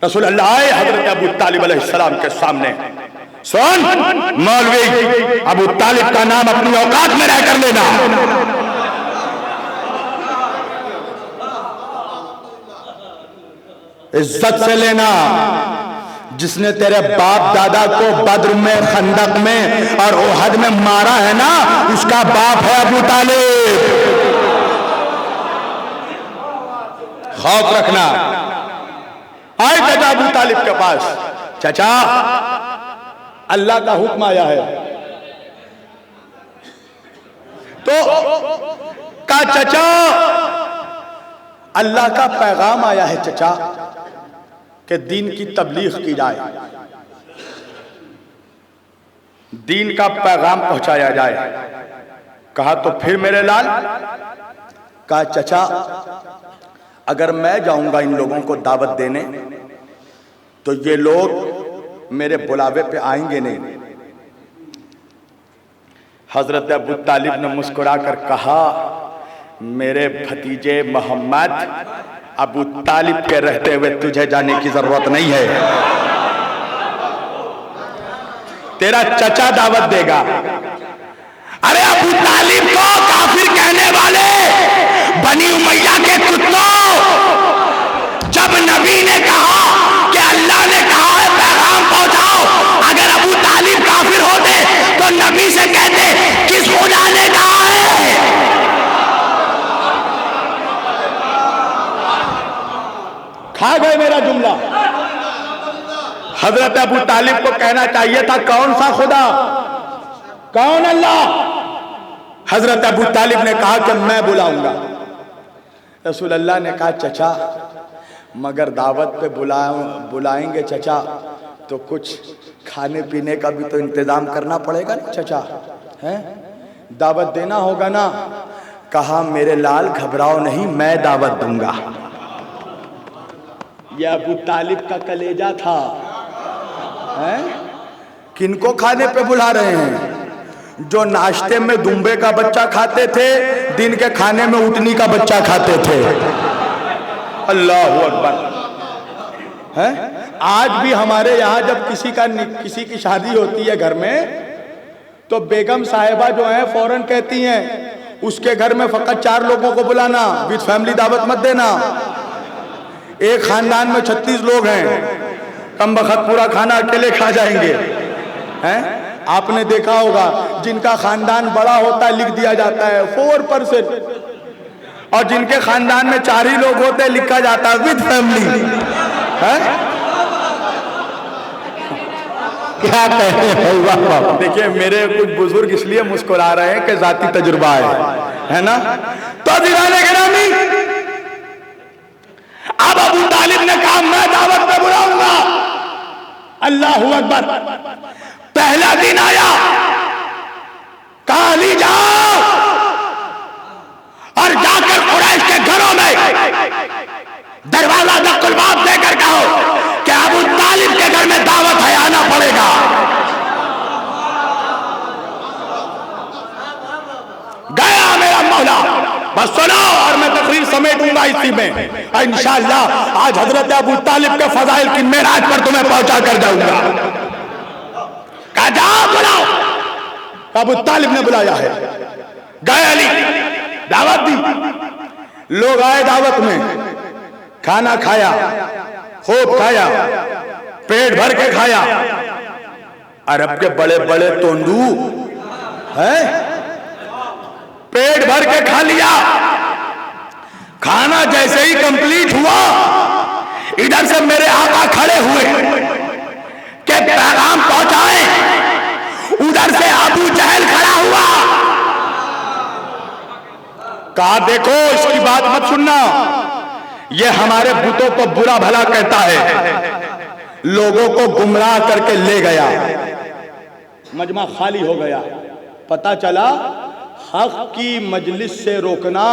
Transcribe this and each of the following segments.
रसूल अल्लाह आए हजरत अबू तालिब अलैहिस्सलाम के सामने। सुन मौलवी, अबू तालिब का नाम अपनी औकात में रहकर लेना। इज्जत से लेना। जिसने तेरे बाप दादा को बद्र में, खंदक में और ओहद में मारा है ना, उसका बाप है अबू तालिब। खौफ रखना। आए चाचा अबू तालिब के पास, चाचा अल्लाह का हुक्म आया है। तो का चाचा अल्लाह का पैगाम आया है चाचा कि दीन की तबलीग की जाए, दीन का पैगाम पहुंचाया जाए। कहा तो फिर मेरे लाल? कहा चाचा अगर मैं जाऊंगा इन लोगों को दावत देने तो ये लोग मेरे बुलावे पे आएंगे नहीं। हजरत अबू तालिब ने मुस्कुराकर कहा मेरे भतीजे मोहम्मद, अबू तालिब के रहते हुए तुझे जाने की जरूरत नहीं है। तेरा चचा दावत देगा। अरे अबू तालिब को काफिर कहने वाले बनी उमैया के कुत्तों, जब नबी ने कहा कि अल्लाह ने कहा है पैगाम पहुंचाओ, अगर अबू तालिब काफिर होते तो नबी से कहते किस खुदा ने कहा है। खा गए मेरा जुमला। हजरत अबू तालिब को कहना चाहिए था कौन सा खुदा, कौन अल्लाह। हजरत अबू तालिब ने कहा कि मैं बुलाऊंगा। रसूल अल्लाह ने कहा चचा मगर दावत पे बुलाएंगे चचा तो कुछ खाने पीने का भी तो इंतजाम करना पड़ेगा ना चचा, हैं? दावत देना होगा ना। कहा मेरे लाल घबराओ नहीं, मैं दावत दूंगा। यह अबू तालिब का कलेजा था। हैं? किनको खाने पे बुला रहे हैं? जो नाश्ते में दुम्बे का बच्चा खाते थे, दिन के खाने में ऊँटनी का बच्चा खाते थे। अल्लाहु अकबर। हैं? आज भी हमारे यहाँ जब किसी की शादी होती है घर में, तो बेगम साहिबा जो है फौरन कहती हैं उसके घर में फकत 4 लोगों को बुलाना, विद फैमिली दावत मत देना। एक खानदान में 36 लोग हैं, कम बखत पूरा खाना अकेले खा जाएंगे। हैं? आपने देखा होगा जिनका खानदान बड़ा होता है लिख दिया जाता है 4%, और जिनके खानदान में 4 ही लोग होते हैं लिखा जाता है विद फैमिली। क्या कहते हैं? देखिए मेरे कुछ बुजुर्ग इसलिए मुस्कुरा रहे हैं कि जाती तजुर्बा है ना। तो दीवाने गिरामी, अब अबू तालिब ने कहा मैं दावत पे बुलाऊंगा। अल्लाहु अकबर। पहला दिन आया, कहा ली जाओ और जाकर कुरैश के घरों में दरवाजा दस्तुल बाब देकर कहो कि अबू तालिब के घर में दावत है, आना पड़ेगा। गया मेरा मौला, बस सुनो और मैं तकरीर समेटूंगा इसी में। इंशाअल्लाह आज हजरत अबू तालिब के फजाइल की मेराज पर तुम्हें पहुंचा कर जाऊंगा। कहा जाओ बुलाओ। अबू तालिब ने बुलाया है। गए अली, दावत दी। लोग आए दावत में, खाना खाया, खूब खाया, पेट भर के खाया। अरब के बड़े बड़े तोंदू हैं, पेट भर के खा लिया। खाना जैसे ही कंप्लीट हुआ, इधर से मेरे आका खड़े हुए कि पैगाम पहुंचाए। उधर से अबू जहल खड़ा हुआ। कहा देखो इसकी बात मत सुनना, ये हमारे बुतों को बुरा भला कहता है। लोगों को गुमराह करके ले गया। मजमा खाली हो गया। पता चला हक की मजलिस से रोकना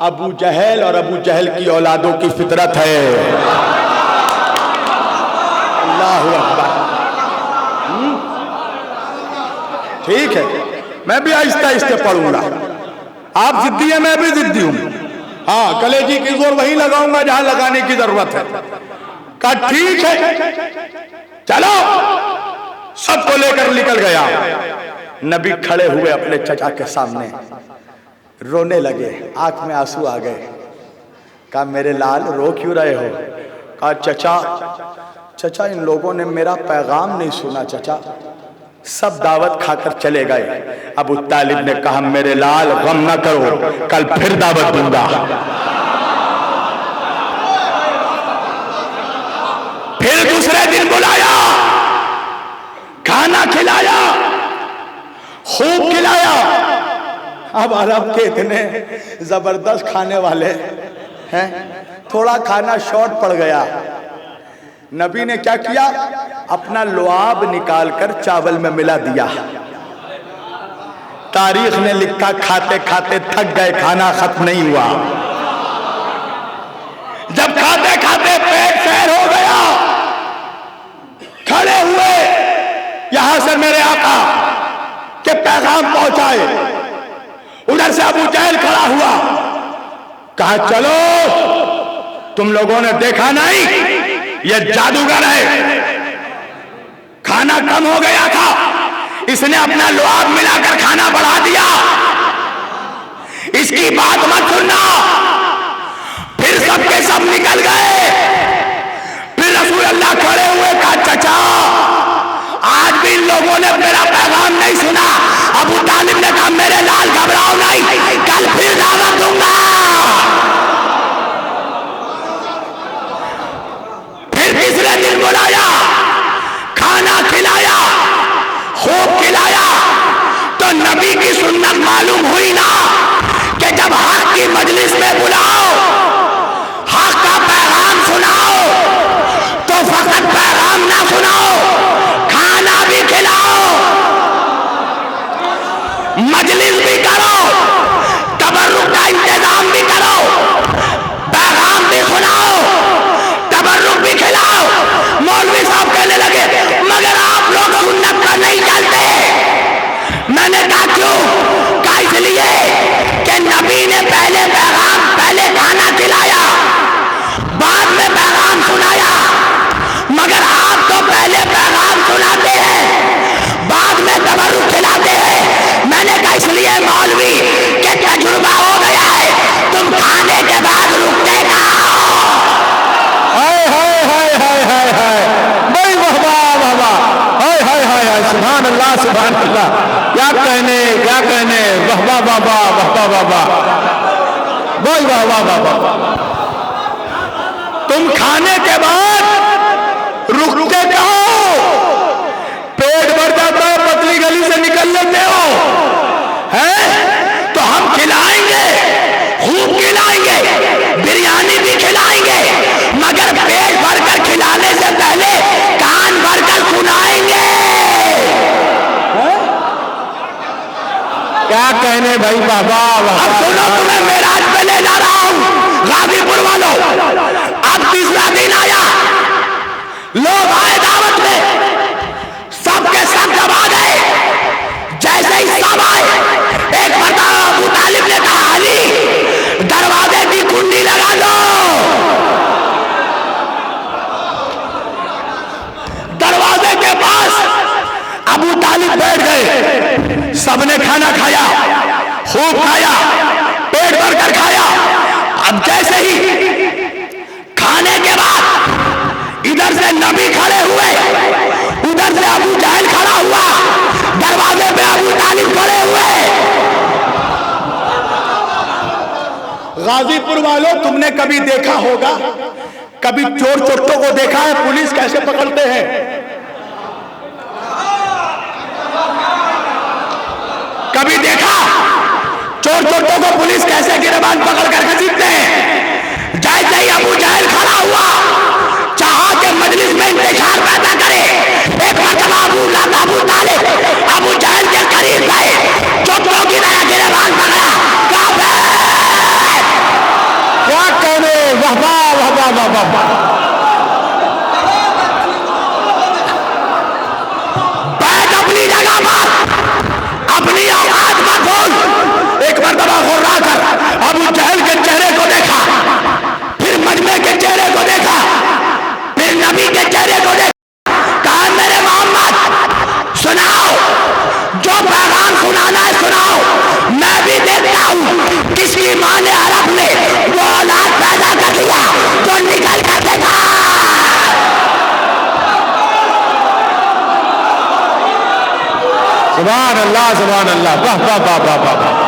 अबू जहल और अबू जहल की औलादों की फितरत है। अल्लाहु अकबर। ठीक है, मैं भी आहिस्ता आहिस्ता पढ़ूंगा। आप जिद्दी हैं, मैं भी जिद्दी हूं। हाँ, कलेजी की जोर वहीं लगाऊंगा जहां लगाने की जरूरत है। कहा ठीक है चलो, सबको लेकर निकल गया। नबी खड़े हुए अपने चचा के सामने, रोने लगे, आंख में आंसू आ गए। कहा मेरे लाल रो क्यों रहे हो? कहा चचा इन लोगों ने मेरा पैगाम नहीं सुना चचा, सब दावत खाकर चले गए। अबू तालिब ने कहा मेरे लाल गम न करो, कल फिर दावत दूंगा। फिर दूसरे दिन बुलाया, खाना खिलाया, खूब खिलाया। अब अरब के इतने जबरदस्त खाने वाले हैं, थोड़ा खाना शॉर्ट पड़ गया। नबी ने क्या किया, अपना लुआब निकालकर चावल में मिला दिया। तारीख ने लिखा खाते खाते थक गए, खाना खत्म नहीं हुआ। जब खाते खाते पेट सैर हो गया, खड़े हुए, यहां से मेरे आका के पैगाम पहुंचाए। उधर से अबू जहल खड़ा हुआ, कहा चलो तुम लोगों ने देखा नहीं, ये जादूगर है, खाना कम हो गया था, इसने अपना लुआब मिलाकर खाना बढ़ा दिया, इसकी बात मत सुनना। फिर सबके सब निकल गए। फिर रसूल अल्लाह खड़े हुए, कहा चचा आज भी इन लोगों ने मेरा पैगाम नहीं सुना। अबू तालिब ने कहा मेरे लाल घबराओ नहीं, कल फिर दावत दूंगा। फिर तीसरे दिन बुलाया, खाना खिलाया, खूब खिलाया। तो नबी की सुन्नत मालूम हुई ना कि जब हक की मजलिस में बुलाओ, हक का पैगाम सुनाओ, तो फकत पैगाम ना सुनाओ, खाना भी खिलाओ, मजलिस भी करो, तबर्रुक का इंतजाम भी करो, पैगाम भी सुनाओ, तबर्रुक भी खिलाओ। मौलवी साहब कहने लगे मगर आप लोग सुन्नत पर नहीं चलते। मैंने कहा क्यों? कहा इसलिए कि नबी ने पहले खाना खिलाया, बाद में पैगाम सुनाया, मगर आप तो पहले पैगाम सुनाते हैं, बाद में तबर्रुक खिलाते हैं। मैंने कहा इसलिए मौलवी के तजुर्बा हो गया है, तुम खाने के बाद रुकते कहाँ हो? हाय हाय हाय हाय हाय हाय, भाई वाह वाह वाह, हाय हाय हाय हाय, सुभान अल्लाह सुभान अल्लाह, क्या कहने वाह वाह वाह वाह वाह वाह वाह, भाई वाह वाह वाह वाह। तुम खाने के बाद रुकते कहो? पेट भर जाता है, पतली गली से निकल लेते हो हैं? तो हम खिलाएंगे, खूब खिलाएंगे, बिरयानी भी खिलाएंगे, मगर पेट भरकर खिलाने से पहले कान भरकर सुनाएंगे। क्या कहने भाई बाबा। अब सुनो, तुम्हें मेराज पे ले जा रहा हूं गाजीपुर वालों। अब तीसरा दिन आया, लोग आए दावत में, सबके सब जब आ गए, जैसे ही सब आए, एक मरतबा अबू तालिब ने कहा अली दरवाजे की कुंडी लगा दो। दरवाजे के पास अबू तालिब बैठ गए। सबने खाना खाया, खूब खाया, पेट भरकर खाया। अब जैसे ही खाने के बाद इधर से नबी खड़े हुए, उधर से अबू जहल खड़ा हुआ, दरवाजे पे अबू तालिब खड़े हुए। गाजीपुर वालों, तुमने कभी देखा होगा, कभी चोर चोरों को देखा है पुलिस कैसे पकड़ते हैं? कभी देखा चोर चोरों को पुलिस कैसे गिरबान पकड़ कर घसीटते हैं? जैसे ही अबू जहल खड़ा हुआ, चाहा के मजलिस में इंतजार पैदा करे, एक मरतबा अबू तालिब अबू जहल के करीब गए, चोरों की तरह गिरबान पकड़ा। क्या कहने वाह वाह वाह वाह वाह वाह। बैठ अपनी जगह पर, अपनी औकात मत भूल। एक मरतबा घुर्रा कर अबू जहल के चेहरे को देखा, फिर मजमे के चेहरे को देखा, फिर अरब ने वो औलाद पैदा कर दिया जो निकल कर देखा। सुभान अल्लाह, सुभान अल्लाह, वाह वाह वाह वाह वाह वाह।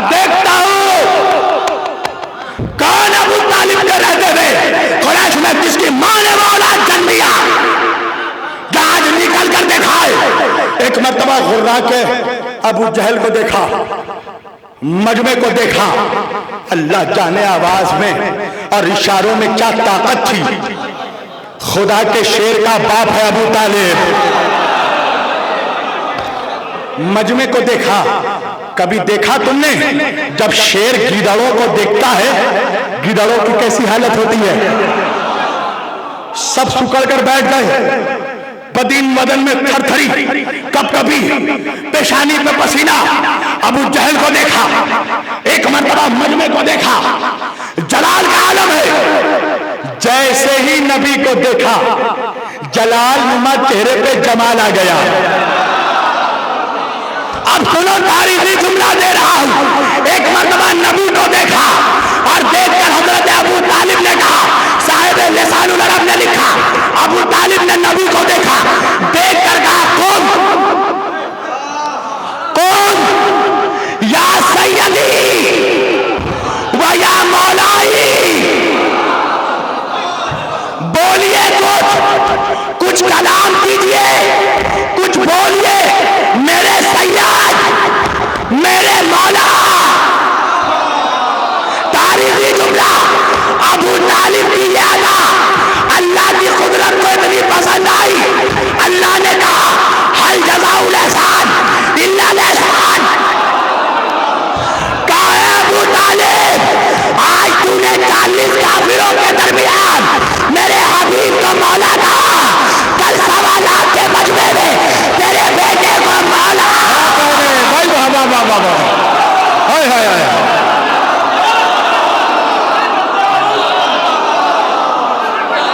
देखता हूं कौन अबू तालिब के रहते थे कुरैश में जिसकी मां ने वो औलाद जन्म दिया, आज निकल कर दिखाए। एक मर्तबा गुर्रा के अबू जहल को देखा, मजमे को देखा, अल्लाह जाने आवाज में और इशारों में क्या ताकत थी। खुदा के शेर का बाप है अबू तालिब। मजमे को देखा, कभी देखा तुमने जब शेर गिदड़ों को देखता है, गिदड़ों की कैसी हालत होती है? सब सुकड़ कर बैठ गए, बदीन बदन में थरथरी, कब कभी पेशानी पे पसीना। अबू जहल को देखा, एक मर्तबा मजमे को देखा, जलाल का आलम है। जैसे ही नबी को देखा, जलाल नुमा चेहरे पे जमाल आ गया। अब सुनो, तारीखी जुमला दे रहा हूं। एक मर्तबा नबी को देखा और देखकर हजरत अबू तालिब ने कहा, साहिब लिसानुल अरब ने लिखा, अबू तालिब ने नबी को देखा, देखकर कहा, कौन कौन? या सैयदी व या मौलाई, बोलिए, कुछ कलाम कीजिए, कुछ बोलिए मेरे सैयद, मेरे मौला। तारीखी जुमला अबू तालिब की यादा अल्लाह की कुदरत को इतनी पसंद आई, अल्लाह ने कहा, हल जज़ाउल एहसान इल्ला एहसान। कहा है अबू तालिब, आज तूने 40 काफिरों के दरमियान मेरे हबीब को मौला का